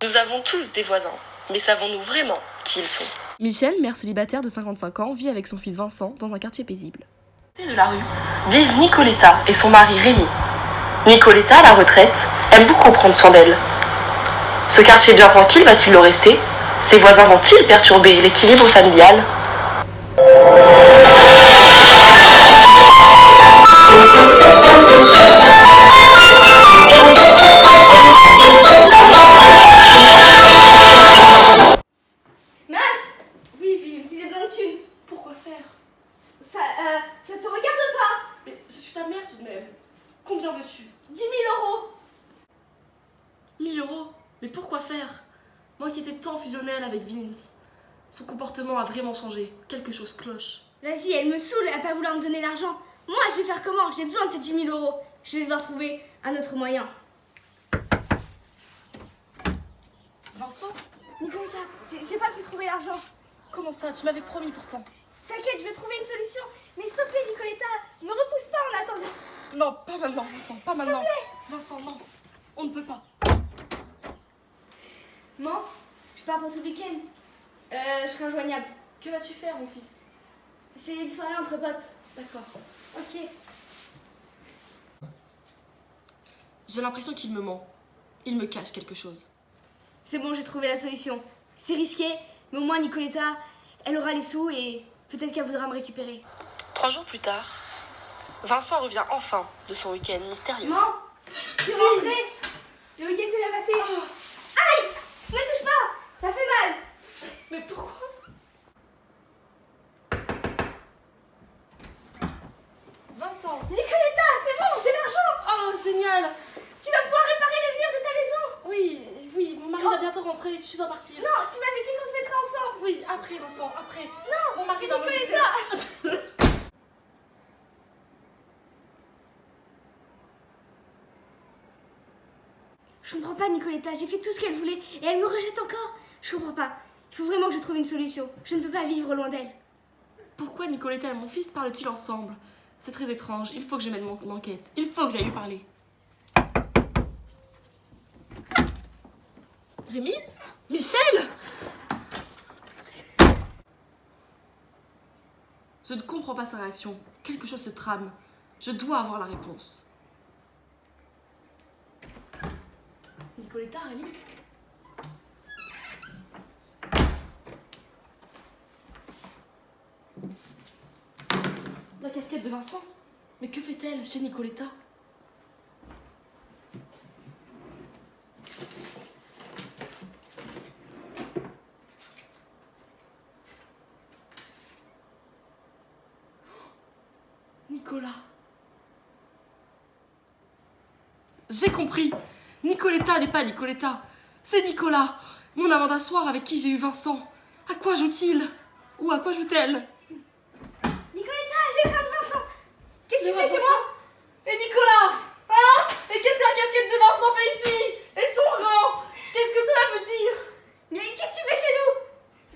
Nous avons tous des voisins, mais savons-nous vraiment qui ils sont? Michel, mère célibataire de 55 ans, vit avec son fils Vincent dans un quartier paisible. De la rue vivent Nicoletta et son mari Rémi. Nicoletta, à la retraite, aime beaucoup prendre soin d'elle. Ce quartier bien tranquille va-t-il le rester? Ses voisins vont-ils perturber l'équilibre familial? Mince! Oui, Vince. J'ai besoin de thunes. Pourquoi faire? Ça te regarde pas? Mais je suis ta mère tout de même. Combien veux-tu? 10 000 euros. 1000 euros? Mais pourquoi faire? Moi qui étais tant fusionnelle avec Vince. Son comportement a vraiment changé. Quelque chose cloche. Vas-y, elle me saoule à pas vouloir me donner l'argent. Moi, je vais faire comment? J'ai besoin de ces 10 000 euros. Je vais devoir trouver un autre moyen. Vincent? Nicoletta, j'ai pas pu trouver l'argent. Comment ça? Tu m'avais promis pourtant. T'inquiète, je vais trouver une solution. Mais s'il te plaît, Nicoletta, me repousse pas en attendant. Non, pas maintenant, Vincent, pas maintenant. plaît. Vincent, non. On ne peut pas. Maman, je pars pour tout le week-end. Je serai injoignable. Que vas-tu faire, mon fils? C'est une soirée entre potes. D'accord. Ok. J'ai l'impression qu'il me ment. Il me cache quelque chose. C'est bon, j'ai trouvé la solution. C'est risqué, mais au moins Nicoletta, elle aura les sous et peut-être qu'elle voudra me récupérer. 3 jours plus tard, Vincent revient enfin de son week-end mystérieux. Maman, je suis rentrée. Le week-end s'est bien passé. Aïe! Ne touche pas! Ça fait mal! Mais pourquoi? Vincent! Nicoletta, c'est bon, j'ai l'argent! Oh, génial! Tu vas pouvoir réparer le mur de ta maison! Oui, mon mari va bientôt rentrer, tu dois partir. Non, tu m'avais dit qu'on se mettrait ensemble! Oui, après, Vincent, après. Non, Mon mari va Nicoletta! Je comprends pas, Nicoletta, j'ai fait tout ce qu'elle voulait et elle me rejette encore. Je comprends pas. Il faut vraiment que je trouve une solution. Je ne peux pas vivre loin d'elle. Pourquoi Nicoletta et mon fils parlent-ils ensemble? C'est très étrange, il faut que je mène mon enquête. Il faut que j'aille lui parler. Rémi? Michel? Je ne comprends pas sa réaction. Quelque chose se trame. Je dois avoir la réponse. Nicoletta, Rémi? La casquette de Vincent? Mais que fait-elle chez Nicoletta? Nicolas. J'ai compris. Nicoletta n'est pas Nicoletta. C'est Nicolas, mon amant d'un soir avec qui j'ai eu Vincent. À quoi joue-t-il? Ou à quoi joue-t-elle? Nicoletta, j'ai craint de Vincent. Qu'est-ce que tu fais chez Vincent? moi? Et Nicolas? Hein? Et qu'est-ce que la casquette de Vincent fait ici? Et son rang? Qu'est-ce que cela veut dire? Mais qu'est-ce que tu fais chez nous?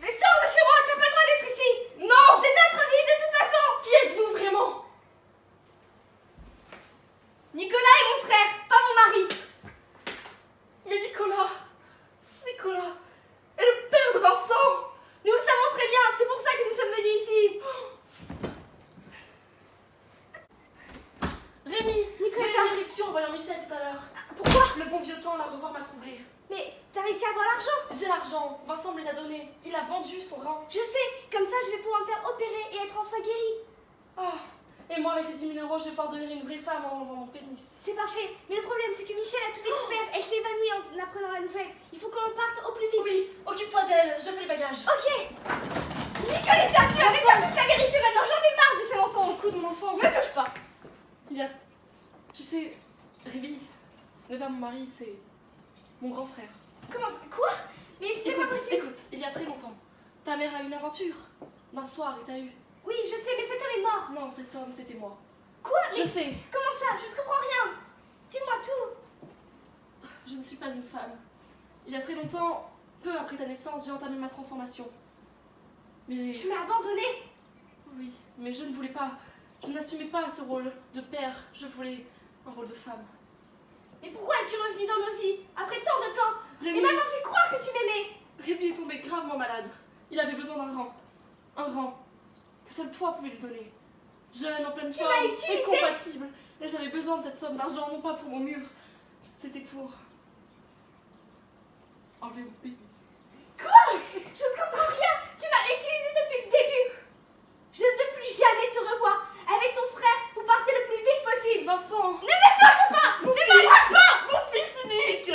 Mais sors de chez moi, t'as pas le droit d'être ici. Non! C'est notre vie de toute façon. Qui êtes-vous vraiment? Nicolas est mon frère, pas mon mari. Mais Nicolas est le père de Vincent. Nous le savons très bien, c'est pour ça que nous sommes venus ici. Rémi, j'ai eu Nicoletta. une érection en voyant Michel tout à l'heure. Pourquoi? Le bon vieux temps, la revoir m'a troublée. Mais t'as réussi à avoir l'argent? J'ai l'argent, Vincent me les a donnés. Il a vendu son rein. Je sais, comme ça je vais pouvoir me faire opérer et être enfin guérie. Ah, et moi avec les 10 000 euros, je vais pouvoir devenir une vraie femme en enlevant mon pénis. C'est parfait, mais le problème c'est que Michel a tout découvert. Elle s'est évanouie en apprenant la nouvelle. Il faut qu'on parte au plus vite. Oui, occupe-toi d'elle, je fais le bagage. Ok. Nicoletta, tu vas me dire toute la vérité maintenant. J'en ai marre de ces mensonges. Écoute mon enfant. Me touche pas. Il y a... Tu sais, Rémi, ce n'est pas mon mari, c'est mon grand frère. Comment ça? Quoi? Mais c'est pas possible. Écoute, il y a très longtemps, ta mère a eu une aventure. D'un soir, et t'as eu... Oui, je sais, mais cet homme est mort. Non, cet homme, c'était moi. Quoi? Je Mais sais, comment ça? Je ne comprends rien. Dis-moi tout. je ne suis pas une femme. Il y a très longtemps, peu après ta naissance, j'ai entamé ma transformation. Mais... Tu m'as abandonnée. Oui, mais je ne voulais pas. Je n'assumais pas ce rôle de père. Je voulais un rôle de femme. Mais pourquoi es-tu revenue dans nos vies après tant de temps? Rémi, Et maman fait croire que tu m'aimais. Rémi est tombé gravement malade. Il avait besoin d'un rang. Un rang que seul toi pouvais lui donner. Jeune, en pleine Tu forme m'as et utilisé. compatible. Et j'avais besoin de cette somme d'argent, non pas pour mon mur. C'était pour enlever mon pénis. Quoi? Je ne comprends rien. Tu m'as utilisé depuis le début. Je ne veux plus jamais te revoir. Avec ton frère, vous partez le plus vite possible. Vincent, Ne me touche pas. Ne m'embrasse pas. mon fils unique.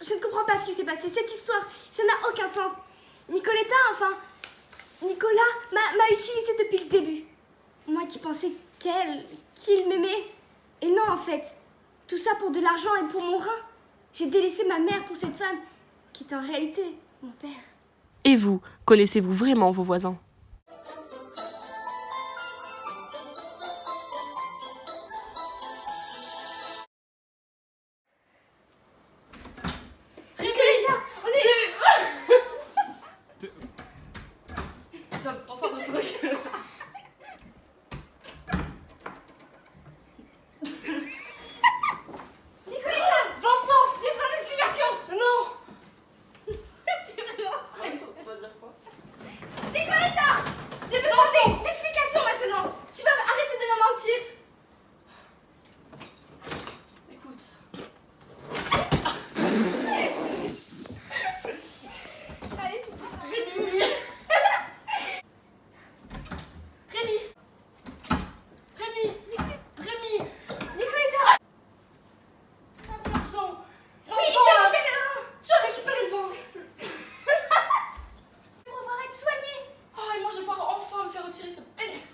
Je ne comprends pas ce qui s'est passé. Cette histoire, ça n'a aucun sens. Nicolas m'a utilisé depuis le début. Moi qui pensais qu'il m'aimait. Et non, en fait. Tout ça pour de l'argent et pour mon rein. J'ai délaissé ma mère pour cette femme qui est en réalité mon père. Et vous, connaissez-vous vraiment vos voisins? Nicoletta, on est... Je viens de penser à un autre truc. Nicoletta, Vincent, j'ai besoin d'explications. non. J'ai vraiment... On va dire quoi? Nicoletta, j'ai besoin d'explications maintenant. Tu vas arrêter de me mentir. Écoute. Allez. Rémi. Rémi. Rémi. Rémi. Nicoletta, L'argent. oui, Vincent, j'ai là. récupéré le rein. Tu as récupéré le vin. Pour pouvoir être soignée. Oh, et moi je vais pouvoir enfin me faire retirer ce pénis.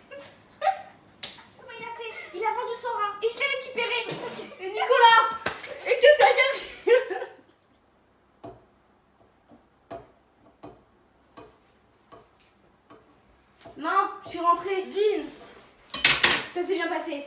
Comment il a fait? Il a vendu son rein et je l'ai récupéré. Parce que... Et Nicolas. Et que ça casse. Non, je suis rentrée. Vince. Ça s'est bien passé.